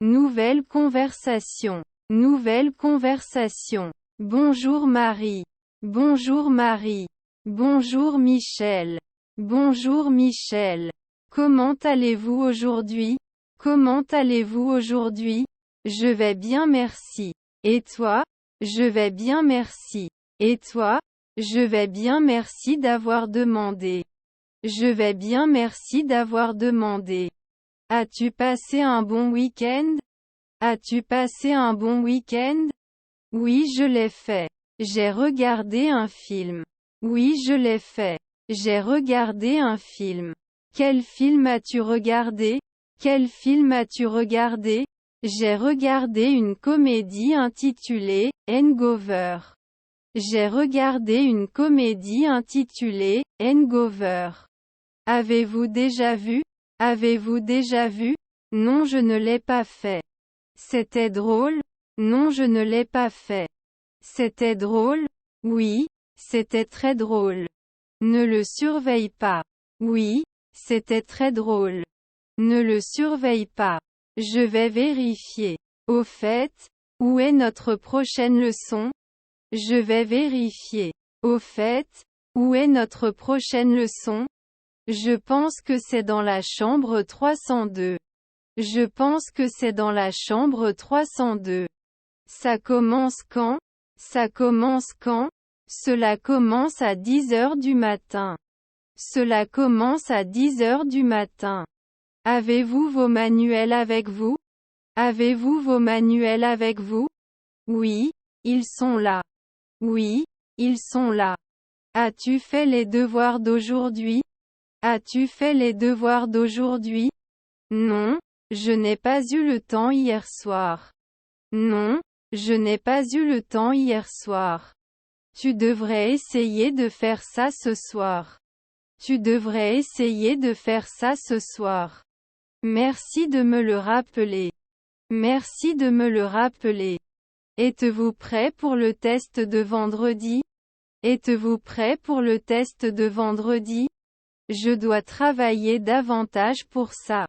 Nouvelle conversation. Nouvelle conversation. Bonjour Marie. Bonjour Marie. Bonjour Michel. Bonjour Michel. Comment allez-vous aujourd'hui? Comment allez-vous aujourd'hui? Je vais bien merci. Et toi? Je vais bien merci. Et toi? Je vais bien merci d'avoir demandé. Je vais bien merci d'avoir demandé. As-tu passé un bon week-end? As-tu passé un bon week-end? Oui, je l'ai fait. J'ai regardé un film. Oui, je l'ai fait. J'ai regardé un film. Quel film as-tu regardé? Quel film as-tu regardé? J'ai regardé une comédie intitulée Hangover. J'ai regardé une comédie intitulée Hangover. Avez-vous déjà vu? Avez-vous déjà vu? Non, je ne l'ai pas fait. C'était drôle? Non, je ne l'ai pas fait. C'était drôle? Oui, c'était très drôle. Ne le surveille pas. Oui, c'était très drôle. Ne le surveille pas. Je vais vérifier. Au fait, où est notre prochaine leçon? Je vais vérifier. Au fait, où est notre prochaine leçon? Je pense que c'est dans la chambre 302. Je pense que c'est dans la chambre 302. Ça commence quand? Ça commence quand? Cela commence à 10 heures du matin. Cela commence à 10 heures du matin. Avez-vous vos manuels avec vous? Avez-vous vos manuels avec vous? Oui, ils sont là. Oui, ils sont là. As-tu fait les devoirs d'aujourd'hui? As-tu fait les devoirs d'aujourd'hui? Non, je n'ai pas eu le temps hier soir. Non, je n'ai pas eu le temps hier soir. Tu devrais essayer de faire ça ce soir. Tu devrais essayer de faire ça ce soir. Merci de me le rappeler. Merci de me le rappeler. Êtes-vous prêt pour le test de vendredi? Êtes-vous prêt pour le test de vendredi? Je dois travailler davantage pour ça.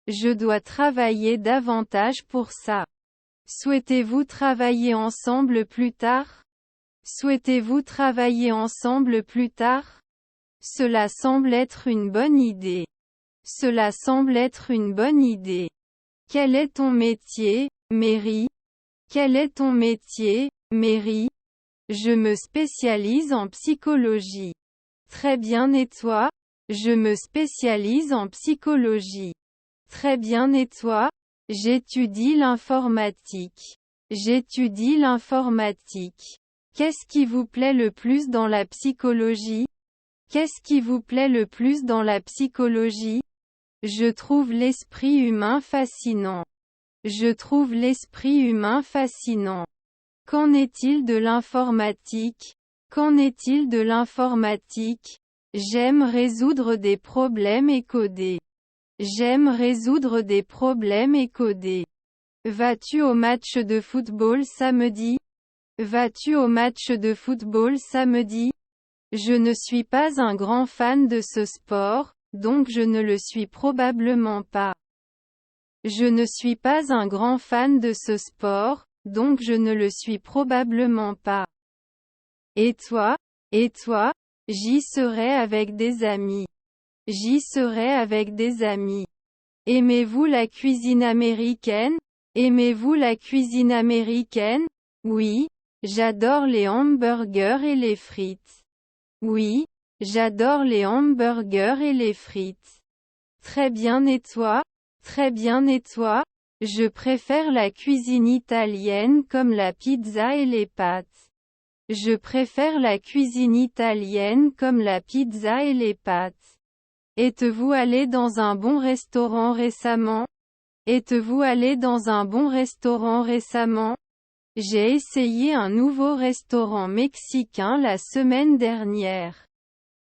Je dois travailler davantage pour ça. Souhaitez-vous travailler ensemble plus tard? Souhaitez-vous travailler ensemble plus tard? Cela semble être une bonne idée. Cela semble être une bonne idée. Quel est ton métier, Mary? Quel est ton métier, Mary? Je me spécialise en psychologie. Très bien, et toi? Je me spécialise en psychologie. Très bien, et toi? J'étudie l'informatique. J'étudie l'informatique. Qu'est-ce qui vous plaît le plus dans la psychologie? Qu'est-ce qui vous plaît le plus dans la psychologie? Je trouve l'esprit humain fascinant. Je trouve l'esprit humain fascinant. Qu'en est-il de l'informatique? Qu'en est-il de l'informatique? J'aime résoudre des problèmes et coder. J'aime résoudre des problèmes et coder. Vas-tu au match de football samedi? Vas-tu au match de football samedi? Je ne suis pas un grand fan de ce sport, donc je ne le suis probablement pas. Je ne suis pas un grand fan de ce sport, donc je ne le suis probablement pas. Et toi? Et toi? J'y serai avec des amis. J'y serai avec des amis. Aimez-vous la cuisine américaine? Aimez-vous la cuisine américaine? Oui, j'adore les hamburgers et les frites. Oui, j'adore les hamburgers et les frites. Très bien, et toi? Très bien, et toi? Je préfère la cuisine italienne comme la pizza et les pâtes. Je préfère la cuisine italienne comme la pizza et les pâtes. Êtes-vous allé dans un bon restaurant récemment? Êtes-vous allé dans un bon restaurant récemment? J'ai essayé un nouveau restaurant mexicain la semaine dernière.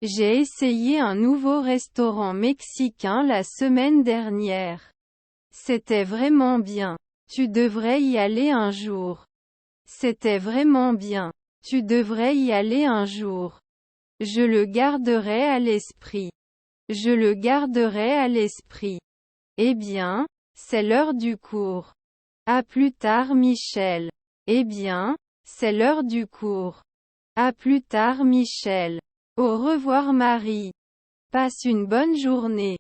J'ai essayé un nouveau restaurant mexicain la semaine dernière. C'était vraiment bien. Tu devrais y aller un jour. C'était vraiment bien. Tu devrais y aller un jour. Je le garderai à l'esprit. Je le garderai à l'esprit. Eh bien, c'est l'heure du cours. À plus tard Michel. Eh bien, c'est l'heure du cours. À plus tard Michel. Au revoir Marie. Passe une bonne journée.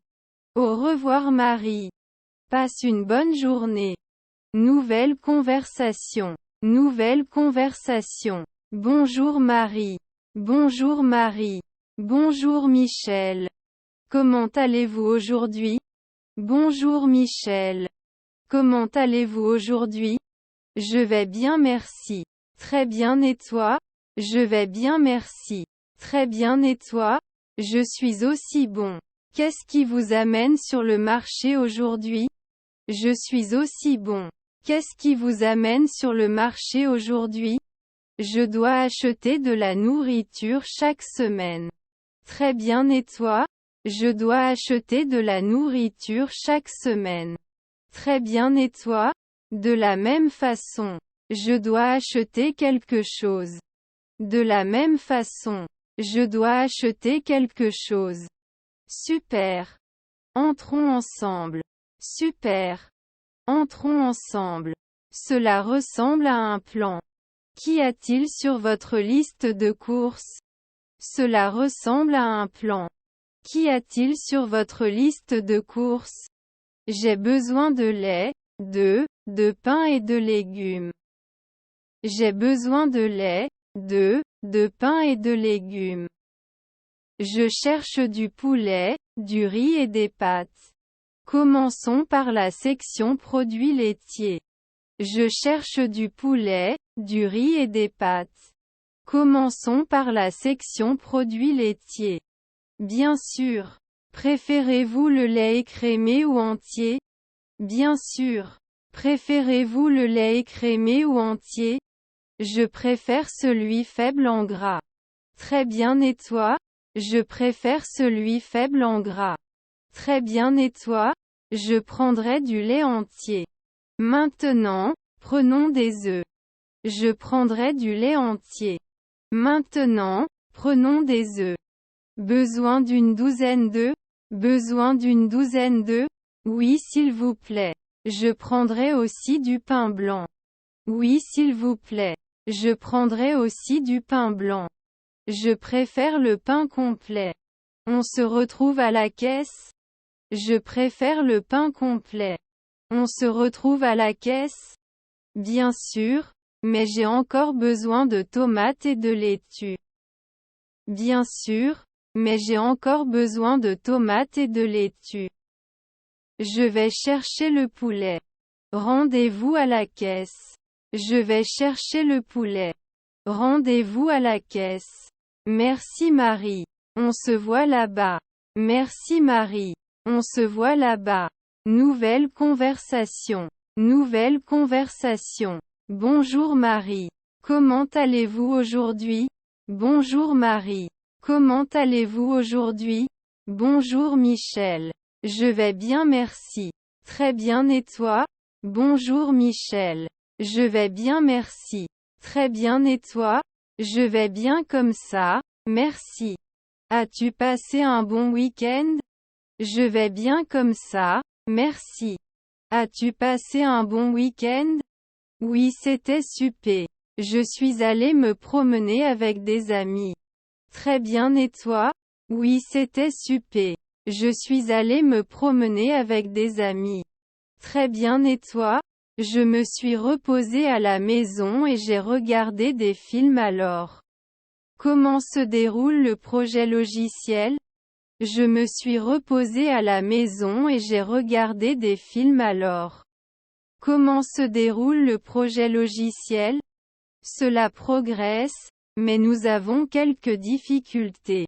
Au revoir Marie. Passe une bonne journée. Nouvelle conversation. Nouvelle conversation. Bonjour Marie. Bonjour Marie. Bonjour Michel. Comment allez-vous aujourd'hui? Bonjour Michel. Comment allez-vous aujourd'hui? Je vais bien merci. Très bien et toi? Je vais bien merci. Très bien et toi? Je suis aussi bon. Qu'est-ce qui vous amène sur le marché aujourd'hui? Je suis aussi bon. Qu'est-ce qui vous amène sur le marché aujourd'hui? Je dois acheter de la nourriture chaque semaine. Très bien et toi? Je dois acheter de la nourriture chaque semaine. Très bien et toi? De la même façon. Je dois acheter quelque chose. De la même façon. Je dois acheter quelque chose. Super. Entrons ensemble. Super. Entrons ensemble. Cela ressemble à un plan. Qu'y a-t-il sur votre liste de courses? Cela ressemble à un plan. Qu'y a-t-il sur votre liste de courses? J'ai besoin de lait, de pain et de légumes. J'ai besoin de lait, de pain et de légumes. Je cherche du poulet, du riz et des pâtes. Commençons par la section produits laitiers. Je cherche du poulet, du riz et des pâtes. Commençons par la section produits laitiers. Bien sûr. Préférez-vous le lait écrémé ou entier? Bien sûr. Préférez-vous le lait écrémé ou entier? Je préfère celui faible en gras. Très bien et toi? Je préfère celui faible en gras. Très bien et toi? Je prendrai du lait entier. Maintenant, prenons des œufs. Je prendrai du lait entier. Maintenant, prenons des œufs. Besoin d'une douzaine d'œufs? Besoin d'une douzaine d'œufs? Oui s'il vous plaît. Je prendrai aussi du pain blanc. Oui s'il vous plaît. Je prendrai aussi du pain blanc. Je préfère le pain complet. On se retrouve à la caisse? Je préfère le pain complet. On se retrouve à la caisse? Bien sûr, mais j'ai encore besoin de tomates et de laitue. Bien sûr, mais j'ai encore besoin de tomates et de laitue. Je vais chercher le poulet. Rendez-vous à la caisse. Je vais chercher le poulet. Rendez-vous à la caisse. Merci Marie. On se voit là-bas. Merci Marie. On se voit là-bas. Nouvelle conversation. Nouvelle conversation. Bonjour Marie. Comment allez-vous aujourd'hui? Bonjour Marie. Comment allez-vous aujourd'hui? Bonjour Michel. Je vais bien merci. Très bien et toi? Bonjour Michel. Je vais bien merci. Très bien et toi? Je vais bien comme ça, merci. As-tu passé un bon week-end? Je vais bien comme ça, merci. As-tu passé un bon week-end? Oui, c'était super. Je suis allé me promener avec des amis. Très bien et toi? Oui, c'était super. Je suis allé me promener avec des amis. Très bien et toi? Je me suis reposé à la maison et j'ai regardé des films alors. Comment se déroule le projet logiciel? Je me suis reposé à la maison et j'ai regardé des films alors. Comment se déroule le projet logiciel? Cela progresse, mais nous avons quelques difficultés.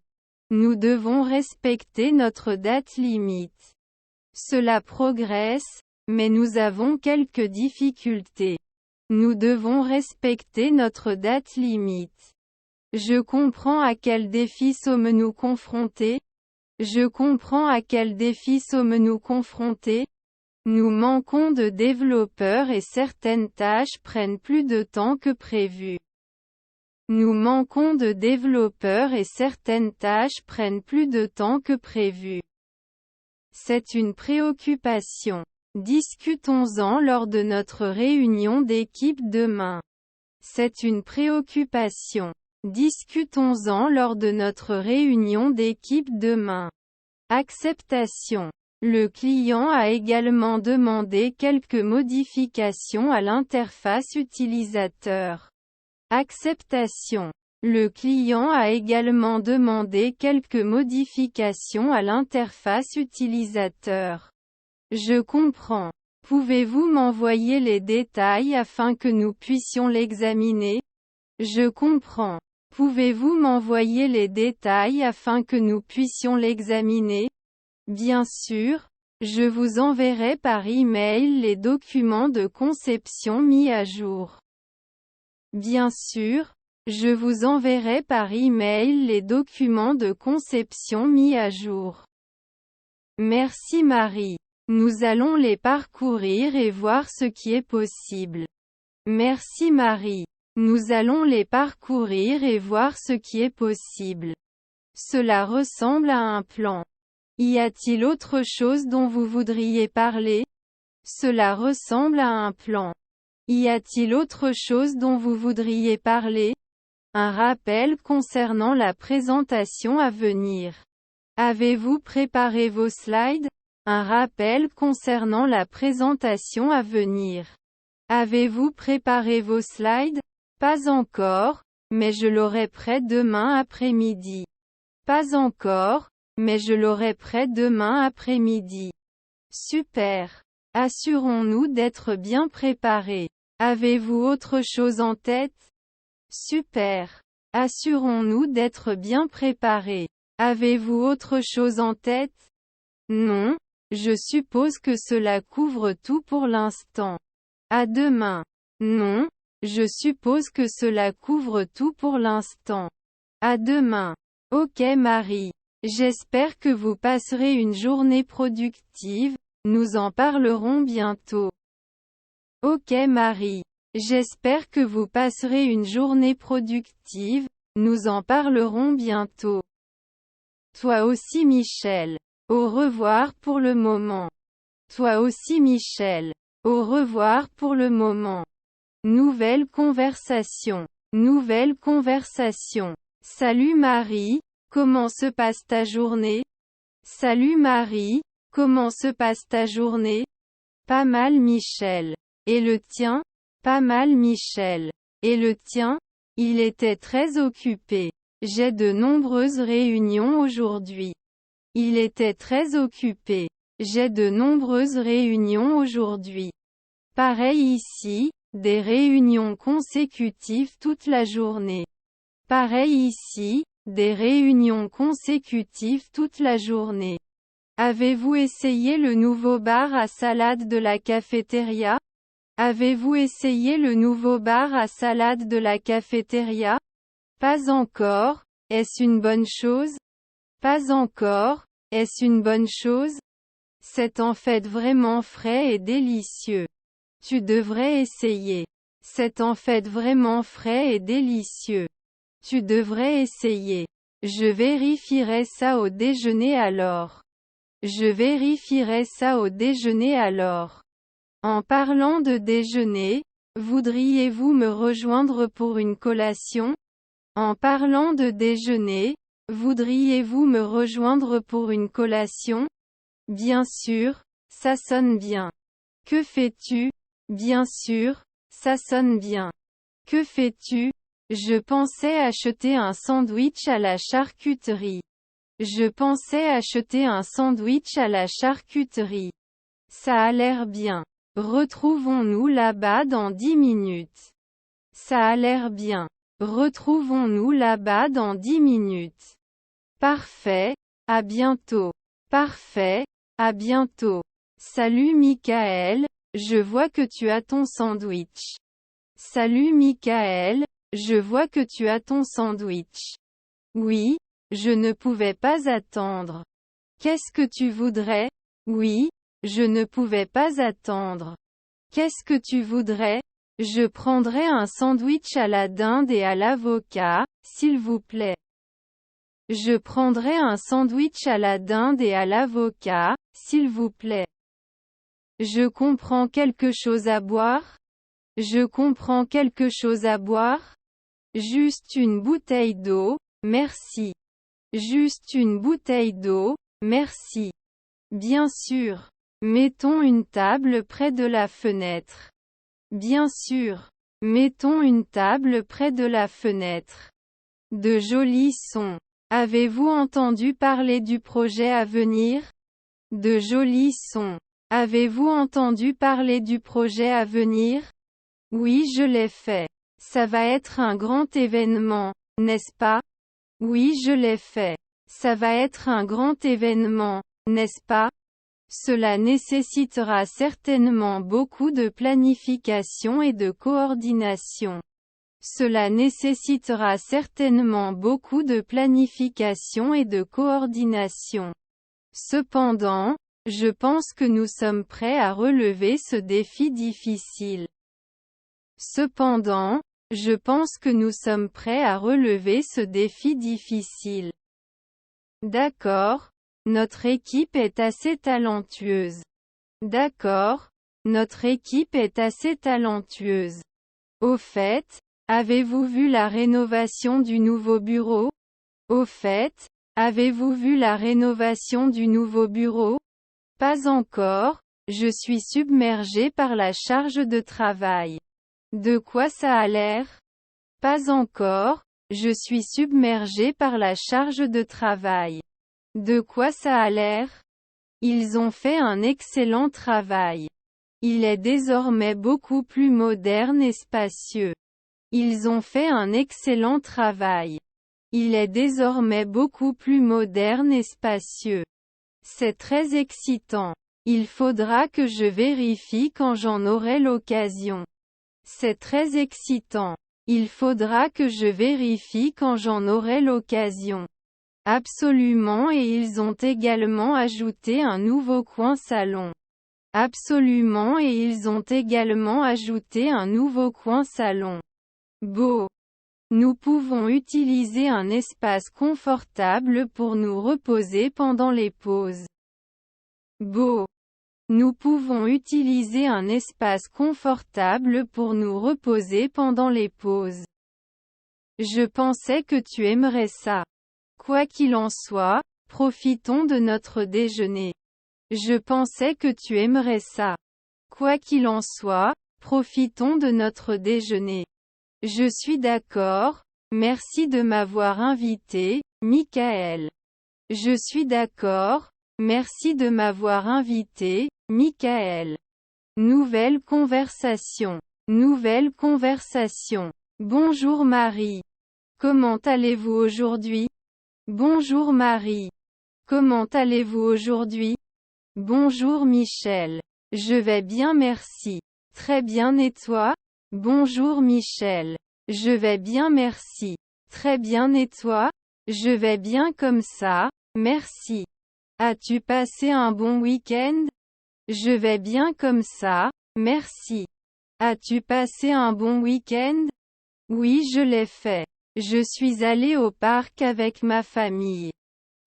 Nous devons respecter notre date limite. Cela progresse, mais nous avons quelques difficultés. Nous devons respecter notre date limite. Je comprends à quel défi sommes-nous confrontés? Je comprends à quel défi sommes-nous confrontés? Nous manquons de développeurs et certaines tâches prennent plus de temps que prévu. Nous manquons de développeurs et certaines tâches prennent plus de temps que prévu. C'est une préoccupation. Discutons-en lors de notre réunion d'équipe demain. C'est une préoccupation. Discutons-en lors de notre réunion d'équipe demain. Acceptation. Le client a également demandé quelques modifications à l'interface utilisateur. Acceptation. Le client a également demandé quelques modifications à l'interface utilisateur. Je comprends. Pouvez-vous m'envoyer les détails afin que nous puissions l'examiner? Je comprends. Pouvez-vous m'envoyer les détails afin que nous puissions l'examiner? Bien sûr. Je vous enverrai par email les documents de conception mis à jour. Bien sûr. Je vous enverrai par email les documents de conception mis à jour. Merci Marie. Nous allons les parcourir et voir ce qui est possible. Merci Marie. Nous allons les parcourir et voir ce qui est possible. Cela ressemble à un plan. Y a-t-il autre chose dont vous voudriez parler? Cela ressemble à un plan. Y a-t-il autre chose dont vous voudriez parler? Un rappel concernant la présentation à venir. Avez-vous préparé vos slides? Un rappel concernant la présentation à venir. Avez-vous préparé vos slides? Pas encore, mais je l'aurai prêt demain après-midi. Pas encore, mais je l'aurai prêt demain après-midi. Super. Assurons-nous d'être bien préparés. Avez-vous autre chose en tête? Super. Assurons-nous d'être bien préparés. Avez-vous autre chose en tête? Non. Je suppose que cela couvre tout pour l'instant. À demain. Non. Je suppose que cela couvre tout pour l'instant. À demain. Ok Marie. J'espère que vous passerez une journée productive. Nous en parlerons bientôt. Ok Marie. J'espère que vous passerez une journée productive. Nous en parlerons bientôt. Toi aussi Michel. Au revoir pour le moment. Toi aussi Michel. Au revoir pour le moment. Nouvelle conversation. Nouvelle conversation. Salut Marie, comment se passe ta journée? Salut Marie, comment se passe ta journée? Pas mal Michel. Et le tien? Pas mal Michel. Et le tien? Il était très occupé. J'ai de nombreuses réunions aujourd'hui. Il était très occupé. J'ai de nombreuses réunions aujourd'hui. Pareil ici, des réunions consécutives toute la journée. Pareil ici, des réunions consécutives toute la journée. Avez-vous essayé le nouveau bar à salade de la cafétéria? Avez-vous essayé le nouveau bar à salade de la cafétéria? Pas encore. Est-ce une bonne chose? Pas encore. Est-ce une bonne chose? C'est en fait vraiment frais et délicieux. Tu devrais essayer. C'est en fait vraiment frais et délicieux. Tu devrais essayer. Je vérifierai ça au déjeuner alors. Je vérifierai ça au déjeuner alors. En parlant de déjeuner, voudriez-vous me rejoindre pour une collation? En parlant de déjeuner, voudriez-vous me rejoindre pour une collation? Bien sûr, ça sonne bien. Que fais-tu? Bien sûr, ça sonne bien. Que fais-tu? Je pensais acheter un sandwich à la charcuterie. Je pensais acheter un sandwich à la charcuterie. Ça a l'air bien. Retrouvons-nous là-bas dans 10 minutes. Ça a l'air bien. Retrouvons-nous là-bas dans 10 minutes. Parfait. À bientôt. Parfait. À bientôt. Salut Michael, je vois que tu as ton sandwich. Salut Michael, je vois que tu as ton sandwich. Oui, je ne pouvais pas attendre. Qu'est-ce que tu voudrais? Oui, je ne pouvais pas attendre. Qu'est-ce que tu voudrais? Je prendrais un sandwich à la dinde et à l'avocat, s'il vous plaît. Je prendrais un sandwich à la dinde et à l'avocat, s'il vous plaît. Je comprends quelque chose à boire? Je comprends quelque chose à boire? Juste une bouteille d'eau, merci. Juste une bouteille d'eau, merci. Bien sûr. Mettons une table près de la fenêtre. Bien sûr. Mettons une table près de la fenêtre. De jolis sons. Avez-vous entendu parler du projet à venir? De jolis sons. Avez-vous entendu parler du projet à venir? Oui, je l'ai fait. Ça va être un grand événement, n'est-ce pas? Oui, je l'ai fait. Ça va être un grand événement, n'est-ce pas? Cela nécessitera certainement beaucoup de planification et de coordination. Cela nécessitera certainement beaucoup de planification et de coordination. Cependant, je pense que nous sommes prêts à relever ce défi difficile. Cependant, je pense que nous sommes prêts à relever ce défi difficile. D'accord. Notre équipe est assez talentueuse. D'accord. Notre équipe est assez talentueuse. Au fait, avez-vous vu la rénovation du nouveau bureau? Au fait, avez-vous vu la rénovation du nouveau bureau? Pas encore, je suis submergé par la charge de travail. De quoi ça a l'air? Pas encore, je suis submergé par la charge de travail. De quoi ça a l'air? Ils ont fait un excellent travail. Il est désormais beaucoup plus moderne et spacieux. Ils ont fait un excellent travail. Il est désormais beaucoup plus moderne et spacieux. C'est très excitant. Il faudra que je vérifie quand j'en aurai l'occasion. C'est très excitant. Il faudra que je vérifie quand j'en aurai l'occasion. Absolument, et ils ont également ajouté un nouveau coin salon. Absolument, et ils ont également ajouté un nouveau coin salon. Beau. Nous pouvons utiliser un espace confortable pour nous reposer pendant les pauses. Beau. Nous pouvons utiliser un espace confortable pour nous reposer pendant les pauses. Je pensais que tu aimerais ça. Quoi qu'il en soit, profitons de notre déjeuner. Je pensais que tu aimerais ça. Quoi qu'il en soit, profitons de notre déjeuner. Je suis d'accord, merci de m'avoir invité, Michael. Je suis d'accord, merci de m'avoir invité, Michael. Nouvelle conversation. Nouvelle conversation. Bonjour Marie. Comment allez-vous aujourd'hui? Bonjour Marie. Comment allez-vous aujourd'hui? Bonjour Michel. Je vais bien merci. Très bien et toi? Bonjour Michel. Je vais bien merci. Très bien et toi? Je vais bien comme ça, merci. As-tu passé un bon week-end? Je vais bien comme ça, merci. As-tu passé un bon week-end? Oui, je l'ai fait. Je suis allé au parc avec ma famille.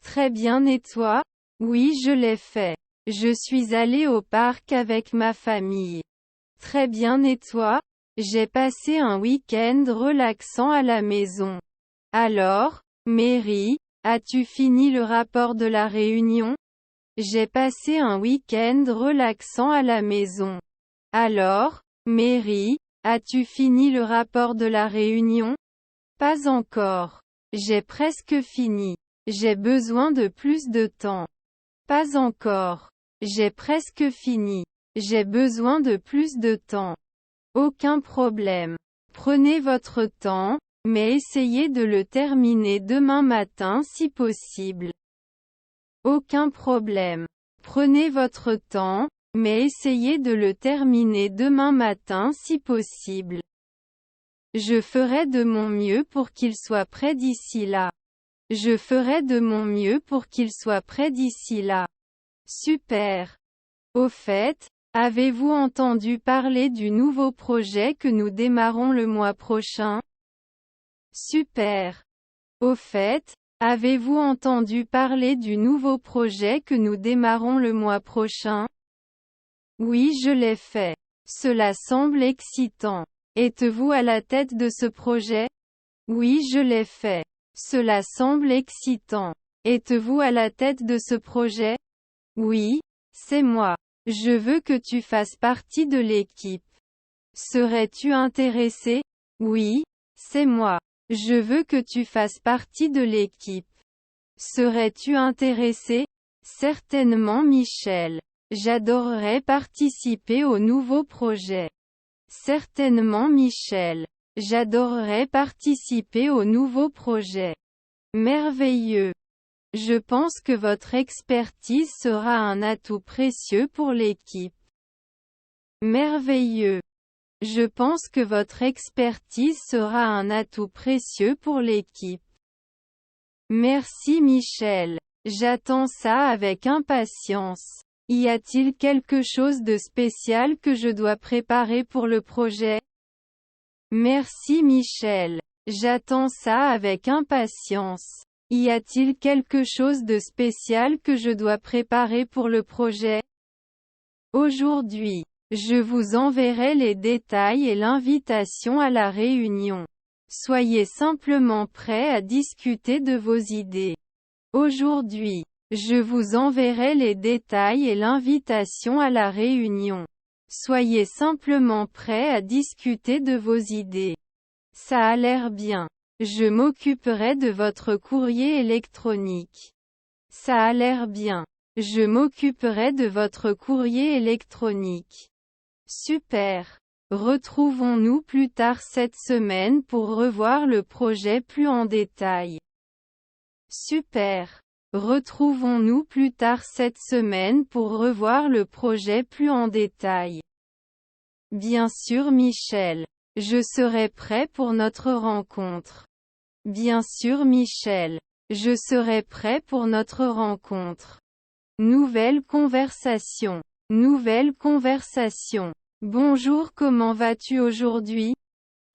Très bien et toi? Oui, je l'ai fait. Je suis allé au parc avec ma famille. Très bien et toi? J'ai passé un week-end relaxant à la maison. Alors, Mary, as-tu fini le rapport de la réunion? J'ai passé un week-end relaxant à la maison. Alors, Mary, as-tu fini le rapport de la réunion? Pas encore. J'ai presque fini. J'ai besoin de plus de temps. Pas encore. J'ai presque fini. J'ai besoin de plus de temps. Aucun problème. Prenez votre temps, mais essayez de le terminer demain matin si possible. Aucun problème. Prenez votre temps, mais essayez de le terminer demain matin si possible. Je ferai de mon mieux pour qu'il soit prêt d'ici là. Je ferai de mon mieux pour qu'il soit prêt d'ici là. Super. Au fait, avez-vous entendu parler du nouveau projet que nous démarrons le mois prochain? Super. Au fait, avez-vous entendu parler du nouveau projet que nous démarrons le mois prochain? Oui, je l'ai fait. Cela semble excitant. Êtes-vous à la tête de ce projet? Oui, je l'ai fait. Cela semble excitant. Êtes-vous à la tête de ce projet? Oui, c'est moi. Je veux que tu fasses partie de l'équipe. Serais-tu intéressé? Oui, c'est moi. Je veux que tu fasses partie de l'équipe. Serais-tu intéressé? Certainement Michel. J'adorerais participer au nouveau projet. Certainement Michel. J'adorerais participer au nouveau projet. Merveilleux. Je pense que votre expertise sera un atout précieux pour l'équipe. Merveilleux. Je pense que votre expertise sera un atout précieux pour l'équipe. Merci Michel. J'attends ça avec impatience. Y a-t-il quelque chose de spécial que je dois préparer pour le projet? Merci Michel. J'attends ça avec impatience. Y a-t-il quelque chose de spécial que je dois préparer pour le projet? Aujourd'hui, je vous enverrai les détails et l'invitation à la réunion. Soyez simplement prêts à discuter de vos idées. Aujourd'hui, je vous enverrai les détails et l'invitation à la réunion. Soyez simplement prêts à discuter de vos idées. Ça a l'air bien. Je m'occuperai de votre courrier électronique. Ça a l'air bien. Je m'occuperai de votre courrier électronique. Super. Retrouvons-nous plus tard cette semaine pour revoir le projet plus en détail. Super. Retrouvons-nous plus tard cette semaine pour revoir le projet plus en détail. Bien sûr Michel. Je serai prêt pour notre rencontre. Bien sûr Michel. Je serai prêt pour notre rencontre. Nouvelle conversation. Nouvelle conversation. Bonjour, comment vas-tu aujourd'hui?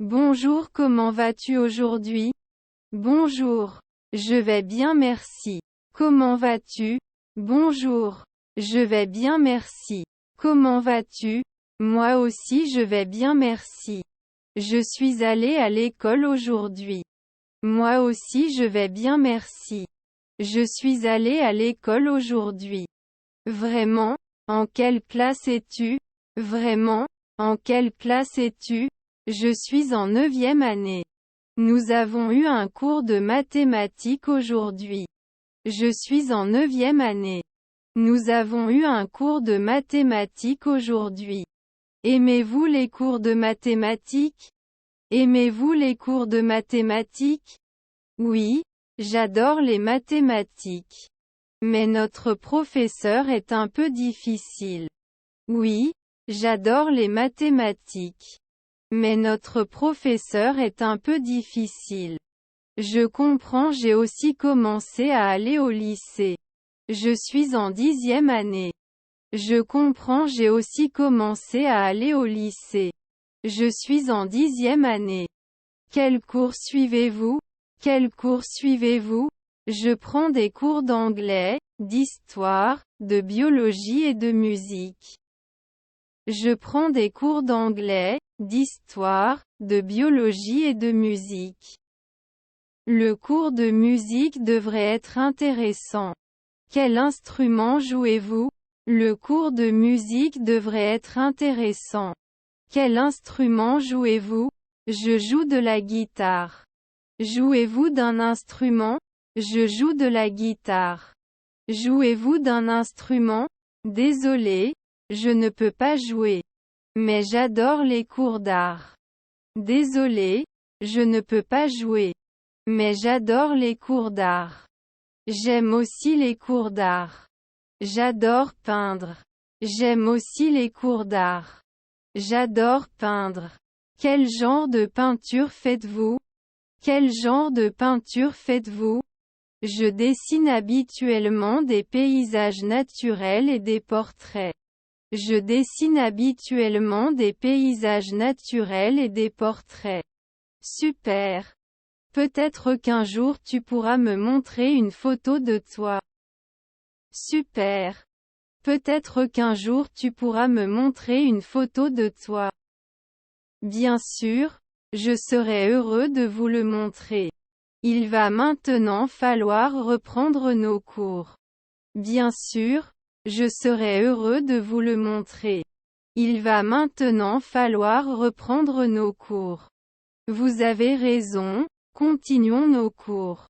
Bonjour, comment vas-tu aujourd'hui? Bonjour. Je vais bien merci. Comment vas-tu? Bonjour. Je vais bien merci. Comment vas-tu? Moi aussi je vais bien merci. Je suis allé à l'école aujourd'hui. Moi aussi je vais bien merci. Je suis allé à l'école aujourd'hui. Vraiment? En quelle classe es-tu? Vraiment? En quelle classe es-tu? Je suis en 9e année. Nous avons eu un cours de mathématiques aujourd'hui. Je suis en 9e année. Nous avons eu un cours de mathématiques aujourd'hui. Aimez-vous les cours de mathématiques? Aimez-vous les cours de mathématiques? Oui, j'adore les mathématiques. Mais notre professeur est un peu difficile. Oui, j'adore les mathématiques. Mais notre professeur est un peu difficile. Je comprends, j'ai aussi commencé à aller au lycée. Je suis en 10e année. Je comprends, j'ai aussi commencé à aller au lycée. Je suis en 10e année. Quel cours suivez-vous? Quel cours suivez-vous? Je prends des cours d'anglais, d'histoire, de biologie et de musique. Je prends des cours d'anglais, d'histoire, de biologie et de musique. Le cours de musique devrait être intéressant. Quel instrument jouez-vous? Le cours de musique devrait être intéressant. Quel instrument jouez-vous? Je joue de la guitare. Jouez-vous d'un instrument? Je joue de la guitare. Jouez-vous d'un instrument? Désolé, je ne peux pas jouer. Mais j'adore les cours d'art. Désolé, je ne peux pas jouer. Mais j'adore les cours d'art. J'aime aussi les cours d'art. J'adore peindre. J'aime aussi les cours d'art. J'adore peindre. Quel genre de peinture faites-vous? Quel genre de peinture faites-vous? Je dessine habituellement des paysages naturels et des portraits. Je dessine habituellement des paysages naturels et des portraits. Super. Peut-être qu'un jour tu pourras me montrer une photo de toi. Super. Peut-être qu'un jour tu pourras me montrer une photo de toi. Bien sûr, je serai heureux de vous le montrer. Il va maintenant falloir reprendre nos cours. Bien sûr, je serai heureux de vous le montrer. Il va maintenant falloir reprendre nos cours. Vous avez raison, continuons nos cours.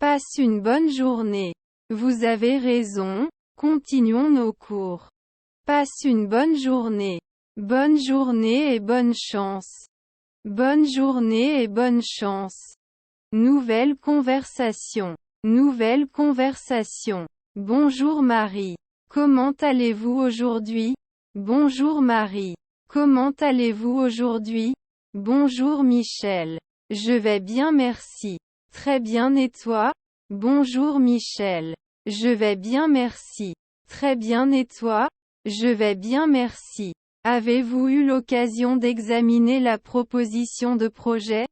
Passe une bonne journée. Vous avez raison, continuons nos cours. Passe une bonne journée. Bonne journée et bonne chance. Bonne journée et bonne chance. Nouvelle conversation. Nouvelle conversation. Bonjour Marie. Comment allez-vous aujourd'hui? Bonjour Marie. Comment allez-vous aujourd'hui? Bonjour Michel. Je vais bien merci. Très bien et toi? Bonjour Michel. Je vais bien merci. Très bien et toi? Je vais bien merci. Avez-vous eu l'occasion d'examiner la proposition de projet?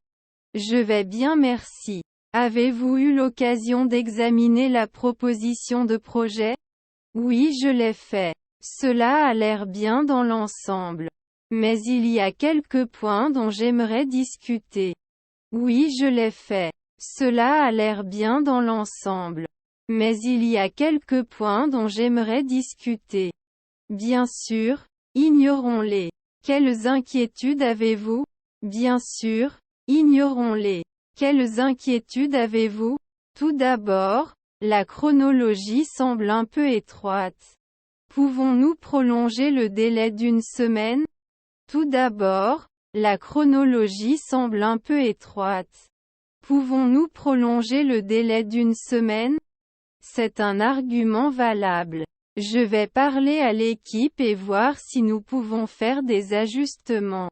Je vais bien merci. Avez-vous eu l'occasion d'examiner la proposition de projet? Oui, je l'ai fait. Cela a l'air bien dans l'ensemble. Mais il y a quelques points dont j'aimerais discuter. Oui, je l'ai fait. Cela a l'air bien dans l'ensemble. Mais il y a quelques points dont j'aimerais discuter. Bien sûr, ignorons-les. Quelles inquiétudes avez-vous? Bien sûr, ignorons-les. Quelles inquiétudes avez-vous? Tout d'abord, la chronologie semble un peu étroite. Pouvons-nous prolonger le délai d'une semaine? Tout d'abord, la chronologie semble un peu étroite. Pouvons-nous prolonger le délai d'une semaine? C'est un argument valable. Je vais parler à l'équipe et voir si nous pouvons faire des ajustements.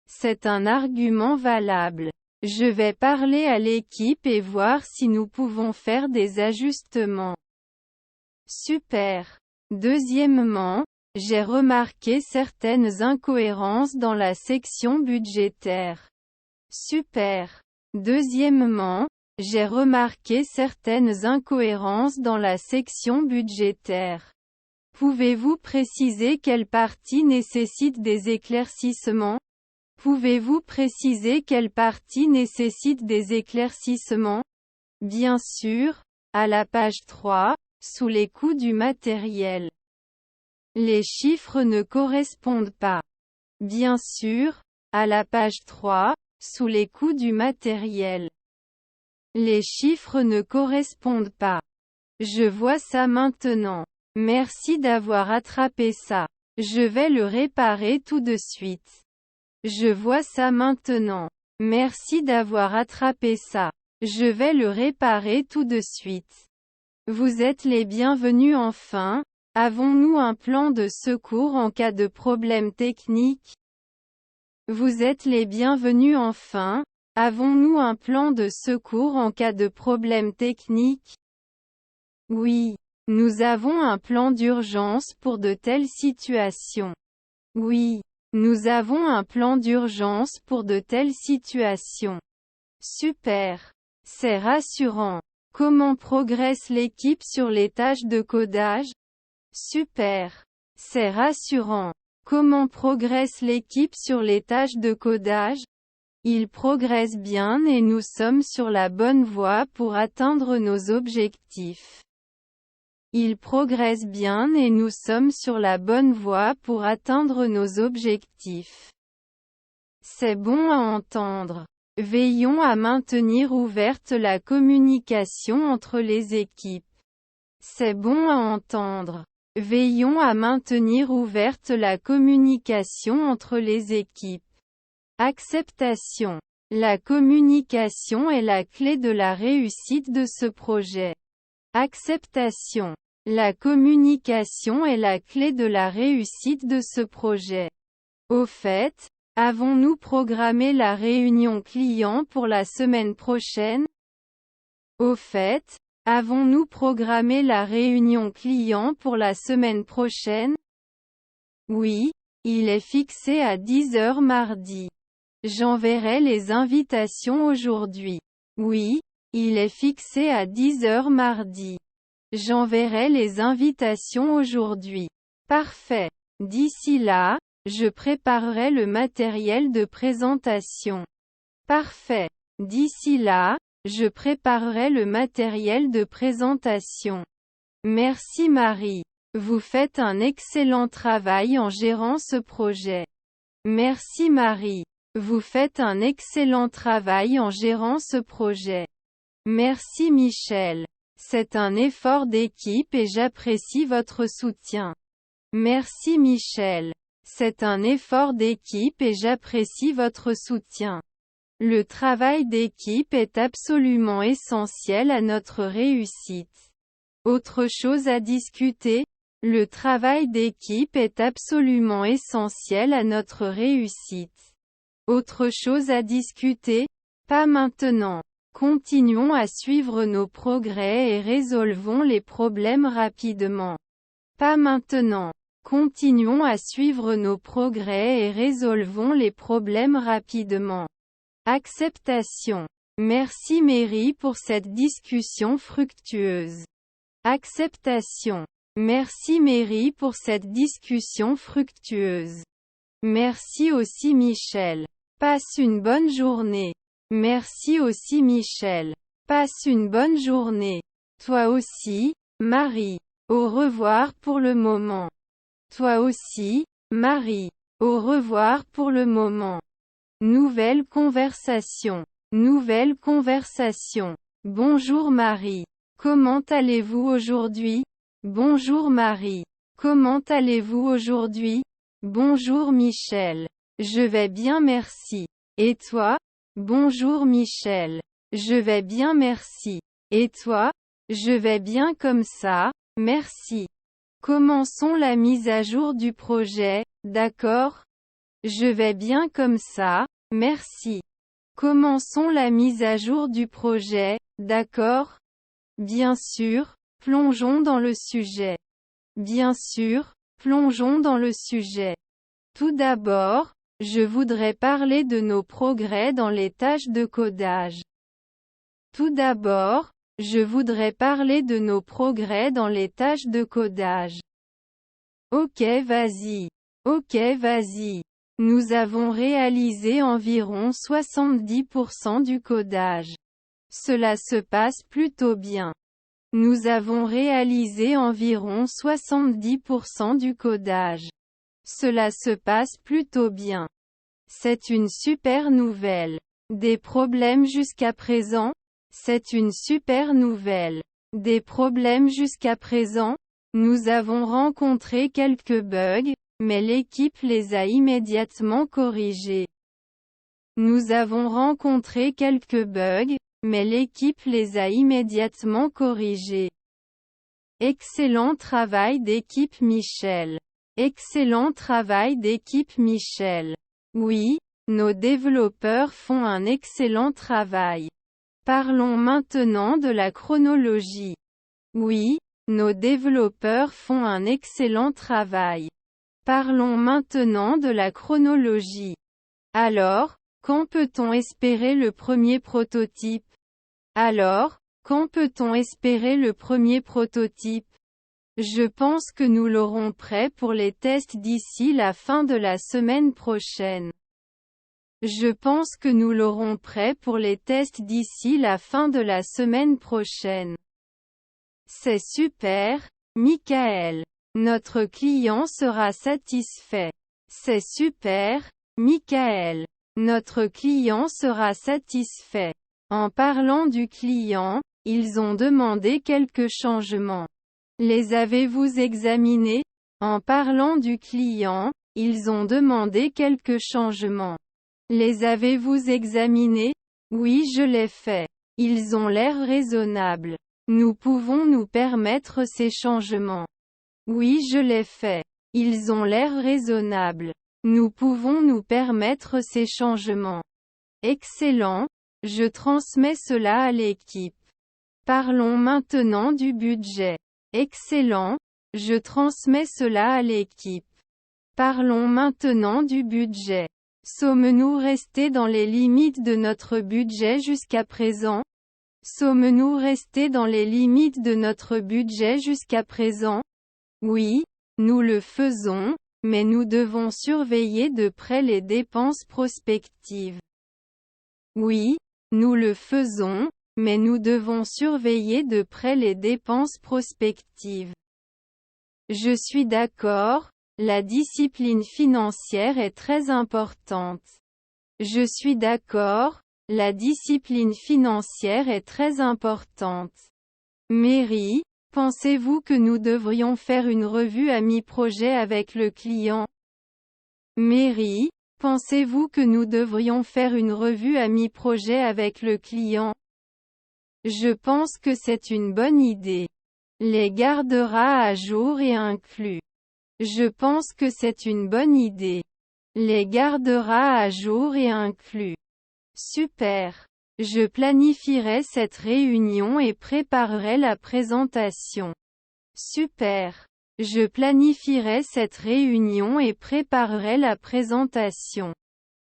C'est un argument valable. Je vais parler à l'équipe et voir si nous pouvons faire des ajustements. Super. Deuxièmement, j'ai remarqué certaines incohérences dans la section budgétaire. Super. Deuxièmement, j'ai remarqué certaines incohérences dans la section budgétaire. Pouvez-vous préciser quelle partie nécessite des éclaircissements? Pouvez-vous préciser quelle partie nécessite des éclaircissements? Bien sûr, à la page 3, sous les coûts du matériel. Les chiffres ne correspondent pas. Bien sûr, à la page 3, sous les coûts du matériel. Les chiffres ne correspondent pas. Je vois ça maintenant. Merci d'avoir attrapé ça. Je vais le réparer tout de suite. Je vois ça maintenant. Merci d'avoir attrapé ça. Je vais le réparer tout de suite. Vous êtes les bienvenus enfin. Avons-nous un plan de secours en cas de problème technique? Vous êtes les bienvenus enfin. Avons-nous un plan de secours en cas de problème technique? Oui. Nous avons un plan d'urgence pour de telles situations. Oui. Nous avons un plan d'urgence pour de telles situations. Super. C'est rassurant. Comment progresse l'équipe sur les tâches de codage? Super. C'est rassurant. Comment progresse l'équipe sur les tâches de codage? Il progresse bien et nous sommes sur la bonne voie pour atteindre nos objectifs. Il progresse bien et nous sommes sur la bonne voie pour atteindre nos objectifs. C'est bon à entendre. Veillons à maintenir ouverte la communication entre les équipes. C'est bon à entendre. Veillons à maintenir ouverte la communication entre les équipes. Acceptation. La communication est la clé de la réussite de ce projet. Acceptation. La communication est la clé de la réussite de ce projet. Au fait, avons-nous programmé la réunion client pour la semaine prochaine? Au fait, avons-nous programmé la réunion client pour la semaine prochaine? Oui, il est fixé à 10 heures mardi. J'enverrai les invitations aujourd'hui. Oui, il est fixé à 10 heures mardi. J'enverrai les invitations aujourd'hui. Parfait. D'ici là, je préparerai le matériel de présentation. Parfait. D'ici là, je préparerai le matériel de présentation. Merci Marie. Vous faites un excellent travail en gérant ce projet. Merci Marie. Vous faites un excellent travail en gérant ce projet. Merci Michel. C'est un effort d'équipe et j'apprécie votre soutien. Merci Michel. C'est un effort d'équipe et j'apprécie votre soutien. Le travail d'équipe est absolument essentiel à notre réussite. Autre chose à discuter? Le travail d'équipe est absolument essentiel à notre réussite. Autre chose à discuter? Pas maintenant. Continuons à suivre nos progrès et résolvons les problèmes rapidement. Pas maintenant. Continuons à suivre nos progrès et résolvons les problèmes rapidement. Acceptation. Merci Mary pour cette discussion fructueuse. Acceptation. Merci Mary pour cette discussion fructueuse. Merci aussi Michel. Passe une bonne journée. Merci aussi Michel. Passe une bonne journée. Toi aussi, Marie. Au revoir pour le moment. Toi aussi, Marie. Au revoir pour le moment. Nouvelle conversation. Nouvelle conversation. Bonjour Marie. Comment allez-vous aujourd'hui? Bonjour Marie. Comment allez-vous aujourd'hui? Bonjour Michel. Je vais bien merci. Et toi? Bonjour Michel. Je vais bien merci. Et toi? Je vais bien comme ça, merci. Commençons la mise à jour du projet, d'accord? Je vais bien comme ça, merci. Commençons la mise à jour du projet, d'accord? Bien sûr, plongeons dans le sujet. Bien sûr, plongeons dans le sujet. Tout d'abord, je voudrais parler de nos progrès dans les tâches de codage. Tout d'abord, je voudrais parler de nos progrès dans les tâches de codage. Ok vas-y. Ok vas-y. Nous avons réalisé environ 70% du codage. Cela se passe plutôt bien. Nous avons réalisé environ 70% du codage. Cela se passe plutôt bien. C'est une super nouvelle. Des problèmes jusqu'à présent? C'est une super nouvelle. Des problèmes jusqu'à présent? Nous avons rencontré quelques bugs, mais l'équipe les a immédiatement corrigés. Nous avons rencontré quelques bugs, mais l'équipe les a immédiatement corrigés. Excellent travail d'équipe Michel. Excellent travail d'équipe Michel. Oui, nos développeurs font un excellent travail. Parlons maintenant de la chronologie. Oui, nos développeurs font un excellent travail. Parlons maintenant de la chronologie. Alors, quand peut-on espérer le premier prototype? Alors, quand peut-on espérer le premier prototype? Je pense que nous l'aurons prêt pour les tests d'ici la fin de la semaine prochaine. Je pense que nous l'aurons prêt pour les tests d'ici la fin de la semaine prochaine. C'est super, Michael. Notre client sera satisfait. C'est super, Michael. Notre client sera satisfait. En parlant du client, ils ont demandé quelques changements. Les avez-vous examinés? En parlant du client, ils ont demandé quelques changements. Les avez-vous examinés? Oui, je l'ai fait. Ils ont l'air raisonnables. Nous pouvons nous permettre ces changements. Oui, je l'ai fait. Ils ont l'air raisonnables. Nous pouvons nous permettre ces changements. Excellent. Je transmets cela à l'équipe. Parlons maintenant du budget. Excellent. Je transmets cela à l'équipe. Parlons maintenant du budget. Sommes-nous restés dans les limites de notre budget jusqu'à présent? Sommes-nous restés dans les limites de notre budget jusqu'à présent? Oui, nous le faisons, mais nous devons surveiller de près les dépenses prospectives. Oui, nous le faisons, mais nous devons surveiller de près les dépenses prospectives. Je suis d'accord, la discipline financière est très importante. Je suis d'accord, la discipline financière est très importante. Mary, pensez-vous que nous devrions faire une revue à mi-projet avec le client? Mary, pensez-vous que nous devrions faire une revue à mi-projet avec le client? Je pense que c'est une bonne idée. Les gardera à jour et inclus. Je pense que c'est une bonne idée. Les gardera à jour et inclus. Super. Je planifierai cette réunion et préparerai la présentation. Super. Je planifierai cette réunion et préparerai la présentation.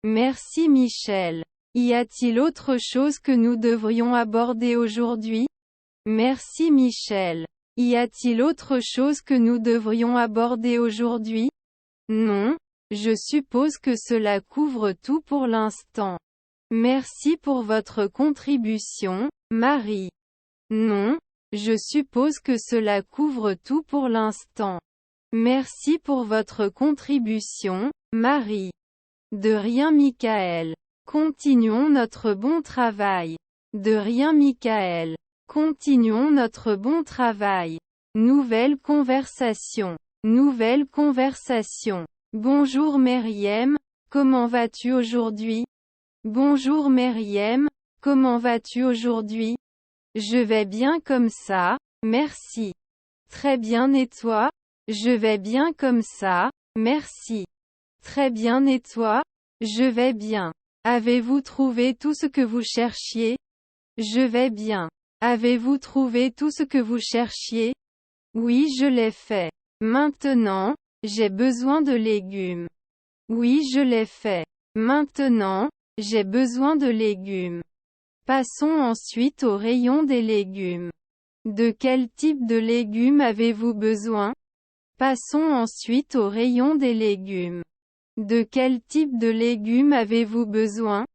Merci Michel. Y a-t-il autre chose que nous devrions aborder aujourd'hui? Merci Michel. Y a-t-il autre chose que nous devrions aborder aujourd'hui? Non, je suppose que cela couvre tout pour l'instant. Merci pour votre contribution, Marie. Non, je suppose que cela couvre tout pour l'instant. Merci pour votre contribution, Marie. De rien Michael. Continuons notre bon travail. De rien Michael. Continuons notre bon travail. Nouvelle conversation. Nouvelle conversation. Bonjour Meriem, comment vas-tu aujourd'hui? Bonjour Meriem, comment vas-tu aujourd'hui? Je vais bien comme ça, merci. Très bien et toi? Je vais bien comme ça, merci. Très bien et toi? Je vais bien. Avez-vous trouvé tout ce que vous cherchiez? Je vais bien. Avez-vous trouvé tout ce que vous cherchiez? Oui, je l'ai fait. Maintenant, j'ai besoin de légumes. Oui, je l'ai fait. Maintenant, j'ai besoin de légumes. Passons ensuite au rayon des légumes. De quel type de légumes avez-vous besoin? Passons ensuite au rayon des légumes. De quel type de légumes avez-vous besoin?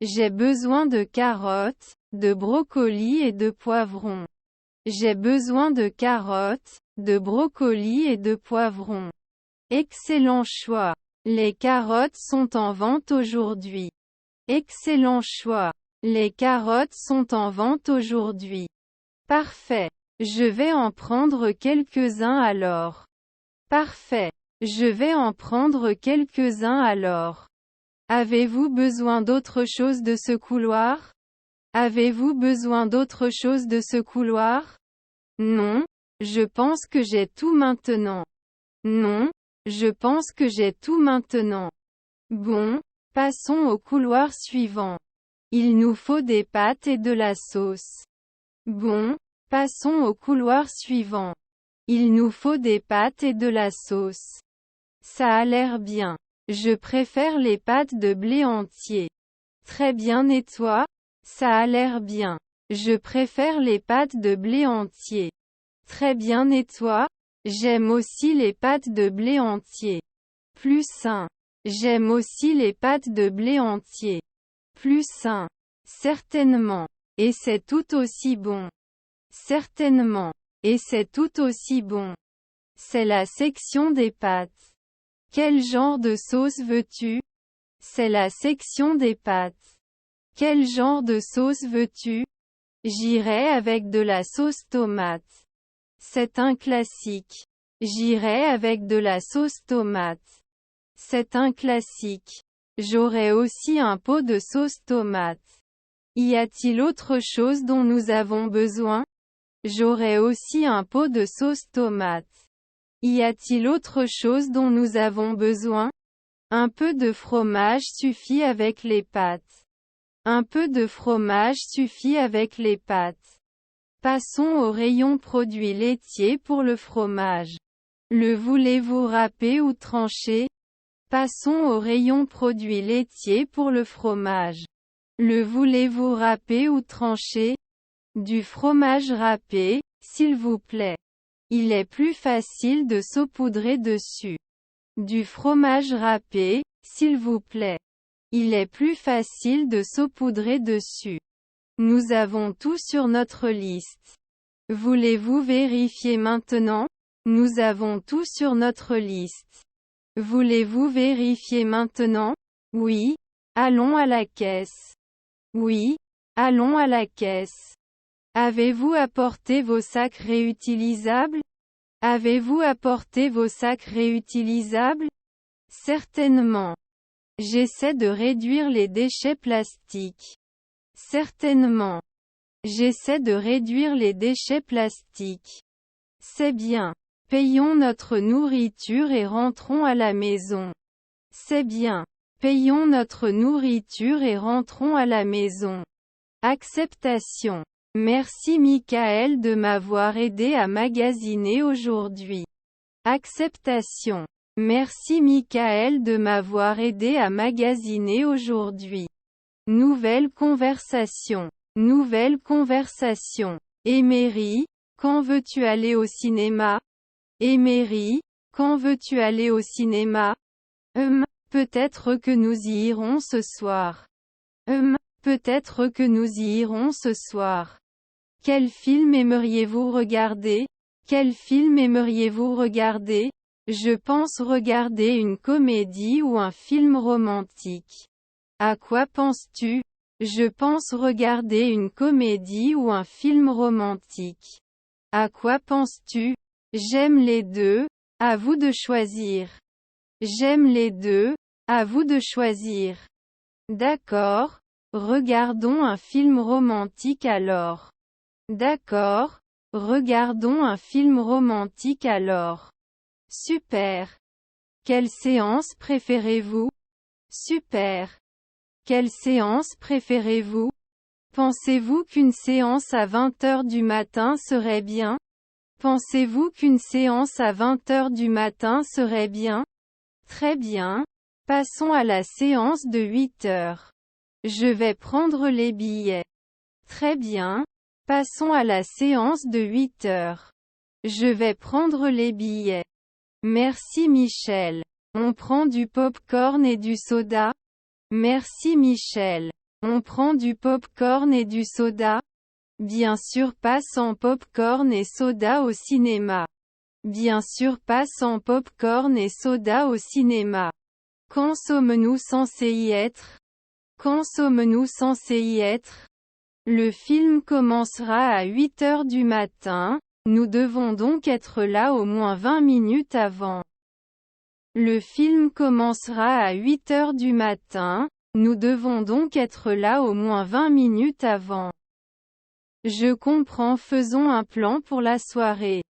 J'ai besoin de carottes, de brocolis et de poivrons. J'ai besoin de carottes, de brocolis et de poivrons. Excellent choix. Les carottes sont en vente aujourd'hui. Excellent choix. Les carottes sont en vente aujourd'hui. Parfait. Je vais en prendre quelques-uns alors. Parfait. Je vais en prendre quelques-uns alors. Avez-vous besoin d'autre chose de ce couloir? Avez-vous besoin d'autre chose de ce couloir? Non, je pense que j'ai tout maintenant. Non, je pense que j'ai tout maintenant. Bon, passons au couloir suivant. Il nous faut des pâtes et de la sauce. Bon, passons au couloir suivant. Il nous faut des pâtes et de la sauce. Ça a l'air bien. Je préfère les pâtes de blé entier. Très bien et toi? Ça a l'air bien. Je préfère les pâtes de blé entier. Très bien et toi? J'aime aussi les pâtes de blé entier. Plus sain. J'aime aussi les pâtes de blé entier. Plus sain. Certainement. Et c'est tout aussi bon. Certainement. Et c'est tout aussi bon. C'est la section des pâtes. Quel genre de sauce veux-tu? C'est la section des pâtes. Quel genre de sauce veux-tu? J'irai avec de la sauce tomate. C'est un classique. J'irai avec de la sauce tomate. C'est un classique. J'aurai aussi un pot de sauce tomate. Y a-t-il autre chose dont nous avons besoin? J'aurai aussi un pot de sauce tomate. Y a-t-il autre chose dont nous avons besoin? Un peu de fromage suffit avec les pâtes. Un peu de fromage suffit avec les pâtes. Passons au rayon produits laitiers pour le fromage. Le voulez-vous râpé ou tranché? Passons au rayon produits laitiers pour le fromage. Le voulez-vous râpé ou tranché? Du fromage râpé, s'il vous plaît. Il est plus facile de saupoudrer dessus. Du fromage râpé, s'il vous plaît. Il est plus facile de saupoudrer dessus. Nous avons tout sur notre liste. Voulez-vous vérifier maintenant? Nous avons tout sur notre liste. Voulez-vous vérifier maintenant? Oui. Allons à la caisse. Oui. Allons à la caisse. Avez-vous apporté vos sacs réutilisables? Avez-vous apporté vos sacs réutilisables? Certainement. J'essaie de réduire les déchets plastiques. Certainement. J'essaie de réduire les déchets plastiques. C'est bien. Payons notre nourriture et rentrons à la maison. C'est bien. Payons notre nourriture et rentrons à la maison. Acceptation. Merci Michael de m'avoir aidé à magasiner aujourd'hui. Acceptation. Merci Michael de m'avoir aidé à magasiner aujourd'hui. Nouvelle conversation. Nouvelle conversation. Emery, quand veux-tu aller au cinéma? Emery, quand veux-tu aller au cinéma? Peut-être que nous y irons ce soir. Peut-être que nous y irons ce soir. Quel film aimeriez-vous regarder? Quel film aimeriez-vous regarder? Je pense regarder une comédie ou un film romantique. À quoi penses-tu? Je pense regarder une comédie ou un film romantique. À quoi penses-tu? J'aime les deux, à vous de choisir. J'aime les deux, à vous de choisir. D'accord, regardons un film romantique alors. D'accord, regardons un film romantique alors. Super. Quelle séance préférez-vous? Super. Quelle séance préférez-vous? Pensez-vous qu'une séance à 20 heures du matin serait bien? Pensez-vous qu'une séance à 20 heures du matin serait bien? Très bien. Passons à la séance de 8 heures. Je vais prendre les billets. Très bien. Passons à la séance de 8 heures. Je vais prendre les billets. Merci Michel. On prend du pop-corn et du soda? Merci Michel. On prend du pop-corn et du soda? Bien sûr pas sans pop-corn et soda au cinéma. Bien sûr pas sans pop-corn et soda au cinéma. Quand sommes-nous censés y être? Quand sommes-nous censés y être? Le film commencera à 8 heures du matin, nous devons donc être là au moins 20 minutes avant. Le film commencera à 8 heures du matin, nous devons donc être là au moins 20 minutes avant. Je comprends, faisons un plan pour la soirée.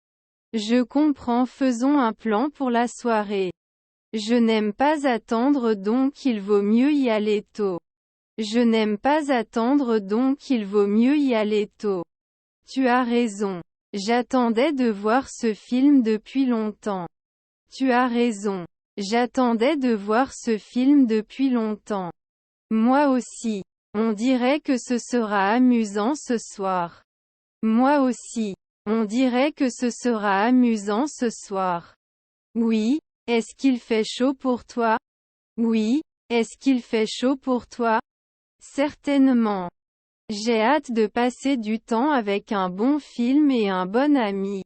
Je comprends, faisons un plan pour la soirée. Je n'aime pas attendre donc il vaut mieux y aller tôt. Je n'aime pas attendre donc il vaut mieux y aller tôt. Tu as raison. J'attendais de voir ce film depuis longtemps. Tu as raison. J'attendais de voir ce film depuis longtemps. Moi aussi. On dirait que ce sera amusant ce soir. Moi aussi. On dirait que ce sera amusant ce soir. Oui. Est-ce qu'il fait chaud pour toi? Oui. Est-ce qu'il fait chaud pour toi? Certainement. J'ai hâte de passer du temps avec un bon film et un bon ami.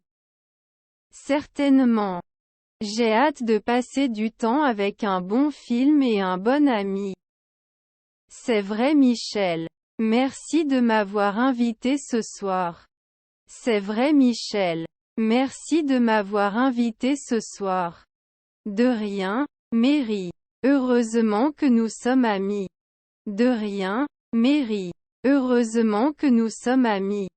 Certainement. J'ai hâte de passer du temps avec un bon film et un bon ami. C'est vrai Michel. Merci de m'avoir invité ce soir. C'est vrai Michel. Merci de m'avoir invité ce soir. De rien, Mary. Heureusement que nous sommes amis. De rien, Mary. Heureusement que nous sommes amis.